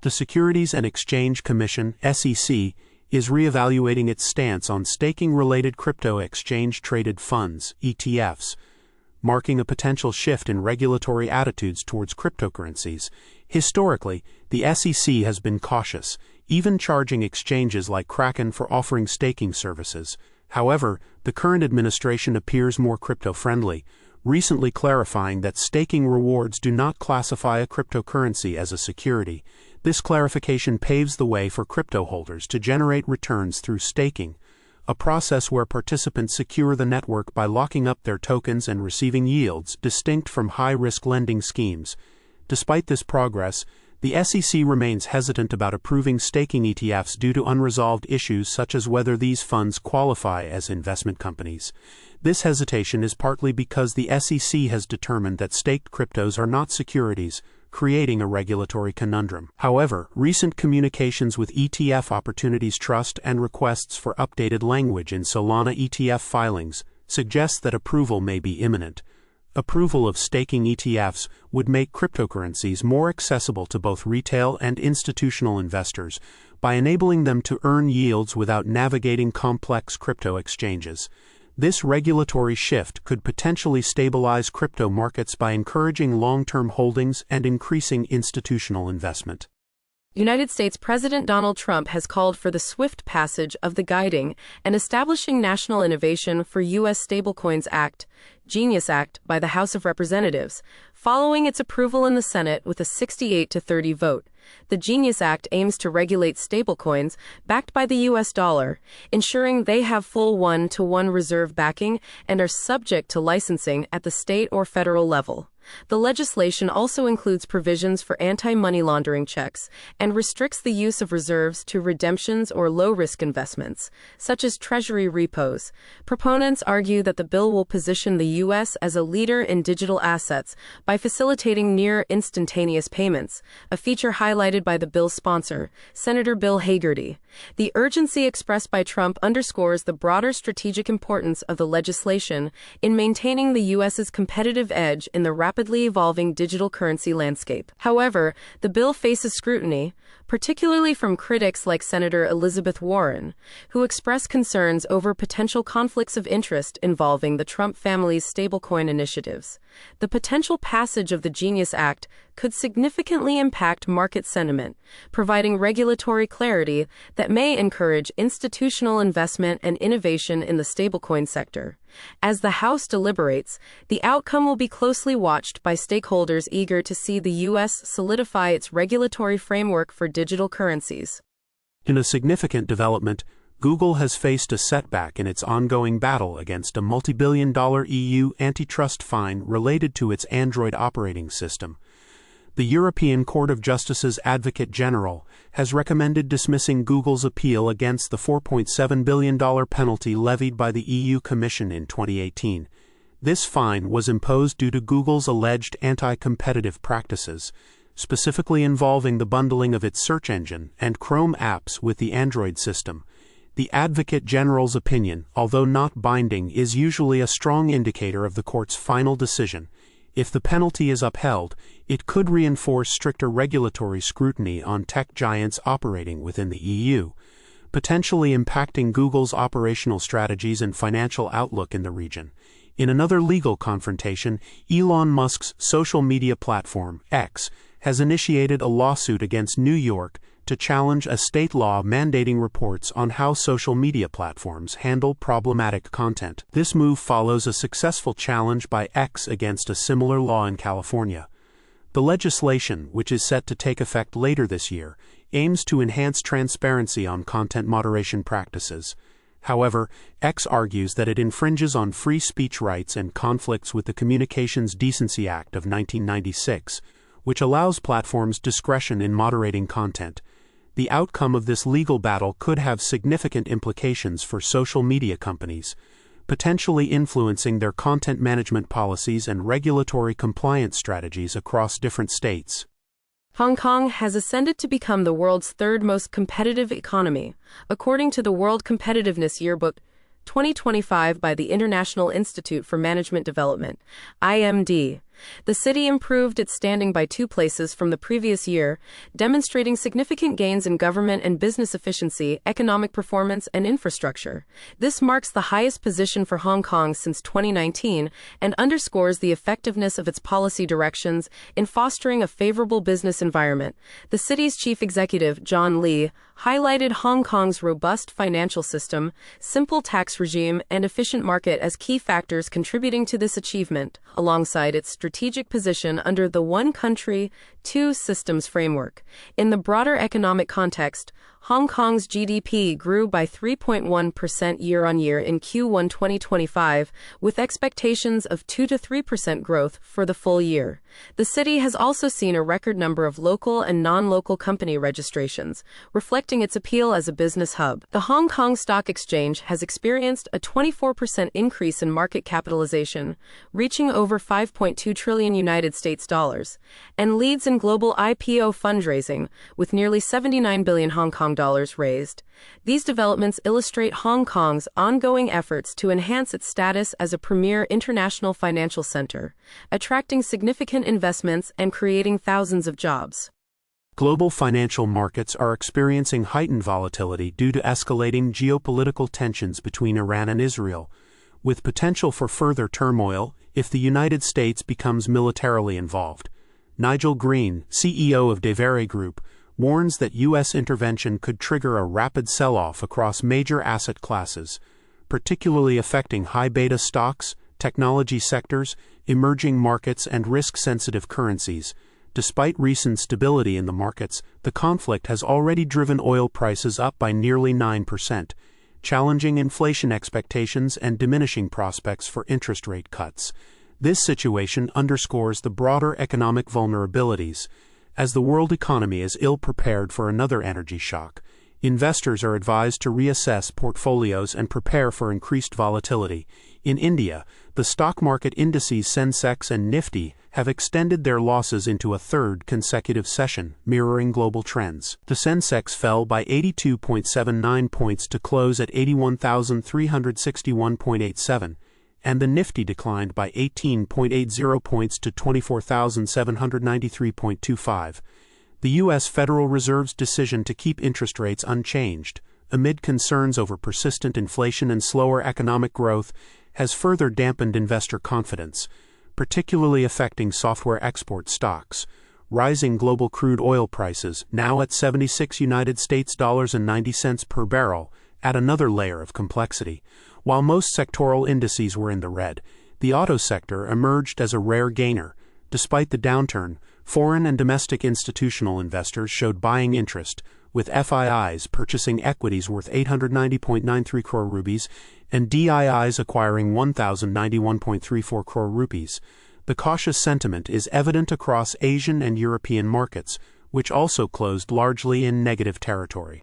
The Securities and Exchange Commission (SEC) is reevaluating its stance on staking-related crypto exchange-traded funds (ETFs), marking a potential shift in regulatory attitudes towards cryptocurrencies. Historically, the SEC has been cautious, even charging exchanges like Kraken for offering staking services. However, the current administration appears more crypto-friendly, recently clarifying that staking rewards do not classify a cryptocurrency as a security. This clarification paves the way for crypto holders to generate returns through staking, a process where participants secure the network by locking up their tokens and receiving yields distinct from high-risk lending schemes. Despite this progress, the SEC remains hesitant about approving staking ETFs due to unresolved issues such as whether these funds qualify as investment companies. This hesitation is partly because the SEC has determined that staked cryptos are not securities, creating a regulatory conundrum. However, recent communications with ETF Opportunities Trust and requests for updated language in Solana ETF filings suggest that approval may be imminent. Approval of staking ETFs would make cryptocurrencies more accessible to both retail and institutional investors by enabling them to earn yields without navigating complex crypto exchanges. This regulatory shift could potentially stabilize crypto markets by encouraging long-term holdings and increasing institutional investment. United States President Donald Trump has called for the swift passage of the Guiding and Establishing National Innovation for U.S. Stablecoins Act, Genius Act, by the House of Representatives, following its approval in the Senate with a 68-30 vote. The Genius Act aims to regulate stablecoins backed by the U.S. dollar, ensuring they have full one-to-one reserve backing and are subject to licensing at the state or federal level. The legislation also includes provisions for anti-money laundering checks and restricts the use of reserves to redemptions or low-risk investments, such as Treasury repos. Proponents argue that the bill will position the U.S. as a leader in digital assets by facilitating near-instantaneous payments, a feature highlighted by the bill's sponsor, Senator Bill Hagerty. The urgency expressed by Trump underscores the broader strategic importance of the legislation in maintaining the U.S.'s competitive edge in the rapidly evolving digital currency landscape. However, the bill faces scrutiny, particularly from critics like Senator Elizabeth Warren, who express concerns over potential conflicts of interest involving the Trump family's stablecoin initiatives. The potential passage of the Genius Act could significantly impact market sentiment, providing regulatory clarity that may encourage institutional investment and innovation in the stablecoin sector. As the House deliberates, the outcome will be closely watched by stakeholders eager to see the U.S. solidify its regulatory framework for digital currencies. In a significant development, Google has faced a setback in its ongoing battle against a multi-billion-dollar EU antitrust fine related to its Android operating system. The European Court of Justice's Advocate General has recommended dismissing Google's appeal against the $4.7 billion penalty levied by the EU Commission in 2018. This fine was imposed due to Google's alleged anti-competitive practices, specifically involving the bundling of its search engine and Chrome apps with the Android system. The Advocate General's opinion, although not binding, is usually a strong indicator of the court's final decision. If the penalty is upheld, it could reinforce stricter regulatory scrutiny on tech giants operating within the EU, potentially impacting Google's operational strategies and financial outlook in the region. In another legal confrontation, Elon Musk's social media platform, X, has initiated a lawsuit against New York to challenge a state law mandating reports on how social media platforms handle problematic content. This move follows a successful challenge by X against a similar law in California. The legislation, which is set to take effect later this year, aims to enhance transparency on content moderation practices. However, X argues that it infringes on free speech rights and conflicts with the Communications Decency Act of 1996, which allows platforms discretion in moderating content. The outcome of this legal battle could have significant implications for social media companies, potentially influencing their content management policies and regulatory compliance strategies across different states. Hong Kong has ascended to become the world's third most competitive economy, according to the World Competitiveness Yearbook 2025 by the International Institute for Management Development, IMD. The city improved its standing by 2 places from the previous year, demonstrating significant gains in government and business efficiency, economic performance, and infrastructure. This marks the highest position for Hong Kong since 2019 and underscores the effectiveness of its policy directions in fostering a favorable business environment. The city's chief executive, John Lee, highlighted Hong Kong's robust financial system, simple tax regime, and efficient market as key factors contributing to this achievement, alongside its strategic position under the One Country, Two Systems framework. In the broader economic context, Hong Kong's GDP grew by 3.1% year-on-year in Q1 2025, with expectations of 2 to 3% growth for the full year. The city has also seen a record number of local and non-local company registrations, reflecting its appeal as a business hub. The Hong Kong Stock Exchange has experienced a 24% increase in market capitalization, reaching over $5.2 trillion United States dollars, and leads in global IPO fundraising, with nearly 79 billion Hong Kong dollars raised. These developments illustrate Hong Kong's ongoing efforts to enhance its status as a premier international financial center, attracting significant investments and creating thousands of jobs. Global financial markets are experiencing heightened volatility due to escalating geopolitical tensions between Iran and Israel, with potential for further turmoil if the United States becomes militarily involved. Nigel Green, CEO of Devere Group, warns that U.S. intervention could trigger a rapid sell-off across major asset classes, particularly affecting high-beta stocks, technology sectors, emerging markets, and risk-sensitive currencies. Despite recent stability in the markets, the conflict has already driven oil prices up by nearly 9%, challenging inflation expectations and diminishing prospects for interest rate cuts. This situation underscores the broader economic vulnerabilities. As the world economy is ill-prepared for another energy shock, investors are advised to reassess portfolios and prepare for increased volatility. In India, the stock market indices Sensex and Nifty have extended their losses into a third consecutive session, mirroring global trends. The Sensex fell by 82.79 points to close at 81,361.87. and the Nifty declined by 18.80 points to 24,793.25. The U.S. Federal Reserve's decision to keep interest rates unchanged, amid concerns over persistent inflation and slower economic growth, has further dampened investor confidence, particularly affecting software export stocks. Rising global crude oil prices, now at 76 United States dollars and 90 cents per barrel, add another layer of complexity. While most sectoral indices were in the red, the auto sector emerged as a rare gainer. Despite the downturn, foreign and domestic institutional investors showed buying interest, with FIIs purchasing equities worth 890.93 crore rupees and DIIs acquiring 1,091.34 crore rupees. The cautious sentiment is evident across Asian and European markets, which also closed largely in negative territory.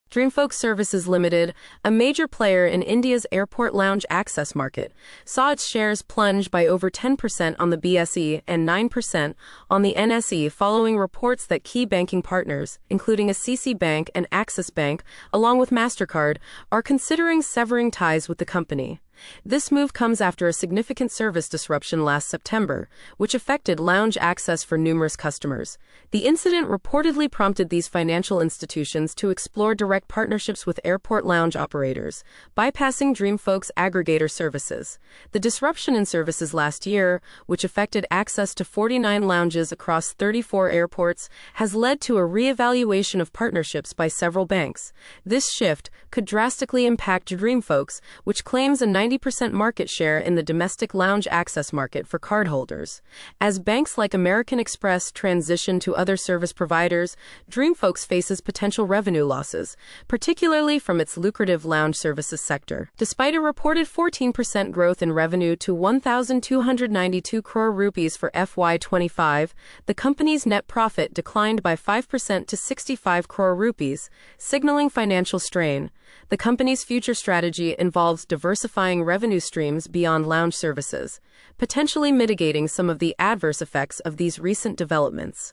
DreamFolk Services Limited, a major player in India's airport lounge access market, saw its shares plunge by over 10% on the BSE and 9% on the NSE following reports that key banking partners, including CC Bank and Axis Bank, along with MasterCard, are considering severing ties with the company. This move comes after a significant service disruption last September, which affected lounge access for numerous customers. The incident reportedly prompted these financial institutions to explore direct partnerships with airport lounge operators, bypassing DreamFolk's aggregator services. The disruption in services last year, which affected access to 49 lounges across 34 airports, has led to a reevaluation of partnerships by several banks. This shift could drastically impact DreamFolk's, which claims a 90% market share in the domestic lounge access market for cardholders. As banks like American Express transition to other service providers, DreamFolk faces potential revenue losses, particularly from its lucrative lounge services sector. Despite a reported 14% growth in revenue to 1,292 crore rupees for FY25, the company's net profit declined by 5% to 65 crore rupees, signaling financial strain. The company's future strategy involves diversifying revenue streams beyond lounge services, potentially mitigating some of the adverse effects of these recent developments.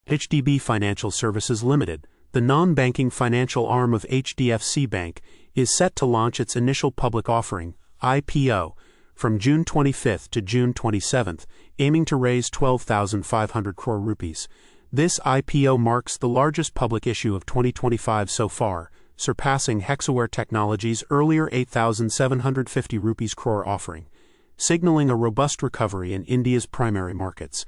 HDB Financial Services Limited, the non-banking financial arm of HDFC Bank, is set to launch its initial public offering, IPO, from June 25 to June 27, aiming to raise 12,500 crore rupees. This IPO marks the largest public issue of 2025 so far, surpassing Hexaware Technologies' earlier 8,750 rupees crore offering, signaling a robust recovery in India's primary markets.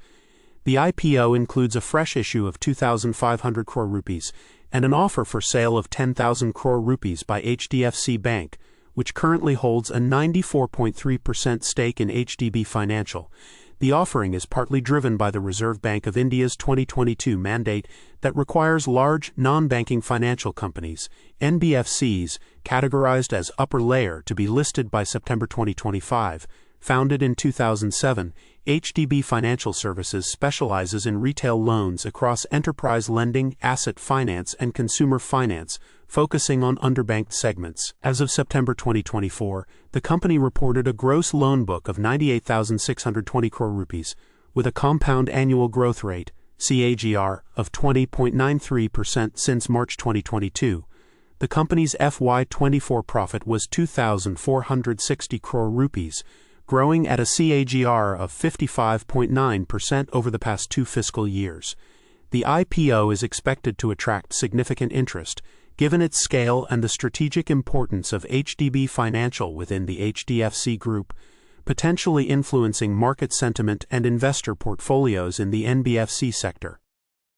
The IPO includes a fresh issue of 2,500 crore rupees and an offer for sale of 10,000 crore rupees by HDFC Bank, which currently holds a 94.3% stake in HDB Financial. The offering is partly driven by the Reserve Bank of India's 2022 mandate that requires large, non-banking financial companies, NBFCs, categorized as upper layer to be listed by September 2025. Founded in 2007, HDB Financial Services specializes in retail loans across enterprise lending, asset finance, and consumer finance, focusing on underbanked segments. As of September 2024, the company reported a gross loan book of 98,620 crore rupees, with a compound annual growth rate, CAGR, of 20.93% since March 2022. The company's FY24 profit was 2,460 crore rupees, growing at a CAGR of 55.9% over the past 2 fiscal years. The IPO is expected to attract significant interest, given its scale and the strategic importance of HDB Financial within the HDFC Group, potentially influencing market sentiment and investor portfolios in the NBFC sector.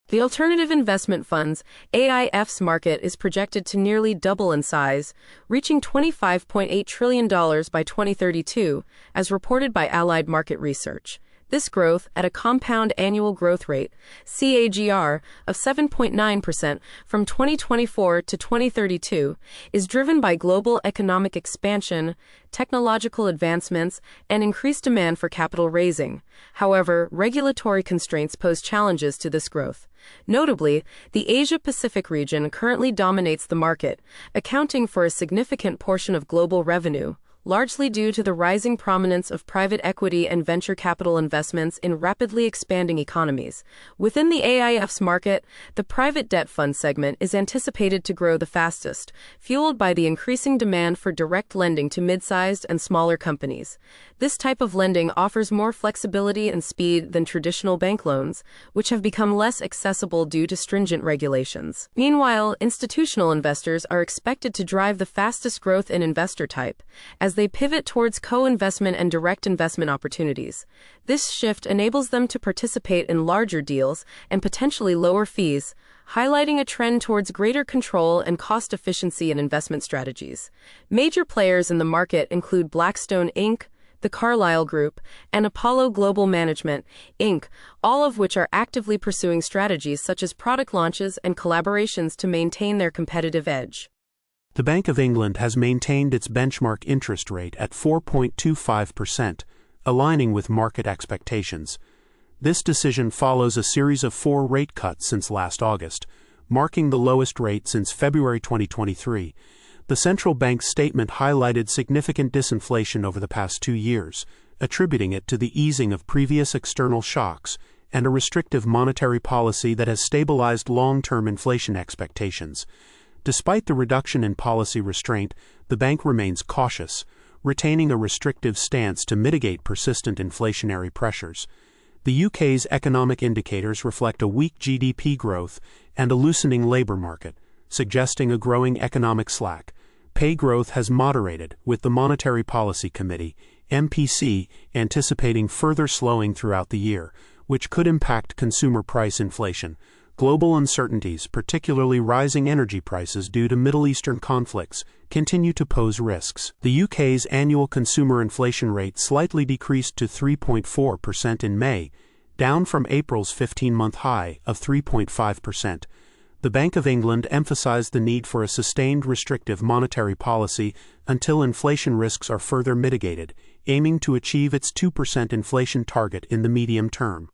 The alternative investment funds AIFs market is projected to nearly double in size, reaching $25.8 trillion by 2032, as reported by Allied Market Research. This growth, at a compound annual growth rate, CAGR, of 7.9% from 2024 to 2032, is driven by global economic expansion, technological advancements, and increased demand for capital raising. However, regulatory constraints pose challenges to this growth. Notably, the Asia-Pacific region currently dominates the market, accounting for a significant portion of global revenue, largely due to the rising prominence of private equity and venture capital investments in rapidly expanding economies. Within the AIFs market, the private debt fund segment is anticipated to grow the fastest, fueled by the increasing demand for direct lending to mid-sized and smaller companies. This type of lending offers more flexibility and speed than traditional bank loans, which have become less accessible due to stringent regulations. Meanwhile, institutional investors are expected to drive the fastest growth in investor type, as they pivot towards co-investment and direct investment opportunities. This shift enables them to participate in larger deals and potentially lower fees, highlighting a trend towards greater control and cost efficiency in investment strategies. Major players in the market include Blackstone Inc., the Carlyle Group, and Apollo Global Management, Inc., all of which are actively pursuing strategies such as product launches and collaborations to maintain their competitive edge. The Bank of England has maintained its benchmark interest rate at 4.25%, aligning with market expectations. This decision follows a series of 4 rate cuts since last August, marking the lowest rate since February 2023. The central bank's statement highlighted significant disinflation over the past 2 years, attributing it to the easing of previous external shocks and a restrictive monetary policy that has stabilized long-term inflation expectations. Despite the reduction in policy restraint, the bank remains cautious, retaining a restrictive stance to mitigate persistent inflationary pressures. The UK's economic indicators reflect a weak GDP growth and a loosening labour market, suggesting a growing economic slack. Pay growth has moderated, with the Monetary Policy Committee, MPC, anticipating further slowing throughout the year, which could impact consumer price inflation. Global uncertainties, particularly rising energy prices due to Middle Eastern conflicts, continue to pose risks. The UK's annual consumer inflation rate slightly decreased to 3.4% in May, down from April's 15-month high of 3.5%. The Bank of England emphasized the need for a sustained restrictive monetary policy until inflation risks are further mitigated, aiming to achieve its 2% inflation target in the medium term.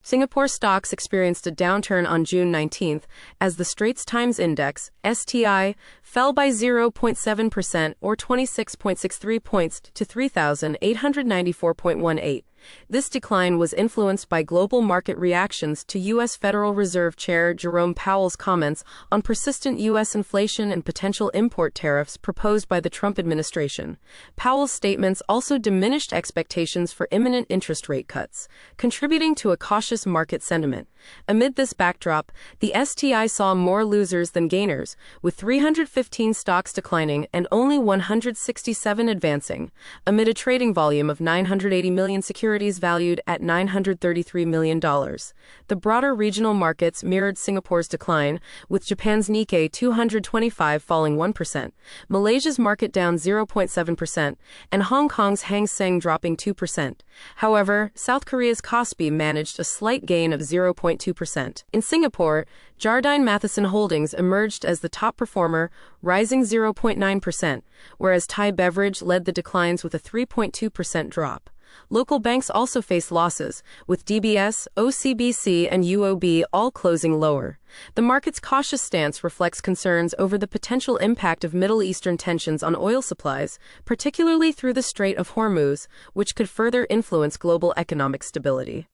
Singapore stocks experienced a downturn on June 19 as the Straits Times Index, STI, fell by 0.7% or 26.63 points to 3,894.18. This decline was influenced by global market reactions to U.S. Federal Reserve Chair Jerome Powell's comments on persistent U.S. inflation and potential import tariffs proposed by the Trump administration. Powell's statements also diminished expectations for imminent interest rate cuts, contributing to a cautious market sentiment. Amid this backdrop, the STI saw more losers than gainers, with 315 stocks declining and only 167 advancing, amid a trading volume of 980 million securities valued at $933 million. The broader regional markets mirrored Singapore's decline, with Japan's Nikkei 225 falling 1%, Malaysia's market down 0.7%, and Hong Kong's Hang Seng dropping 2%. However, South Korea's Kospi managed a slight gain of 0.2%. In Singapore, Jardine Matheson Holdings emerged as the top performer, rising 0.9%, whereas Thai Beverage led the declines with a 3.2% drop. Local banks also faced losses, with DBS, OCBC, and UOB all closing lower. The market's cautious stance reflects concerns over the potential impact of Middle Eastern tensions on oil supplies, particularly through the Strait of Hormuz, which could further influence global economic stability.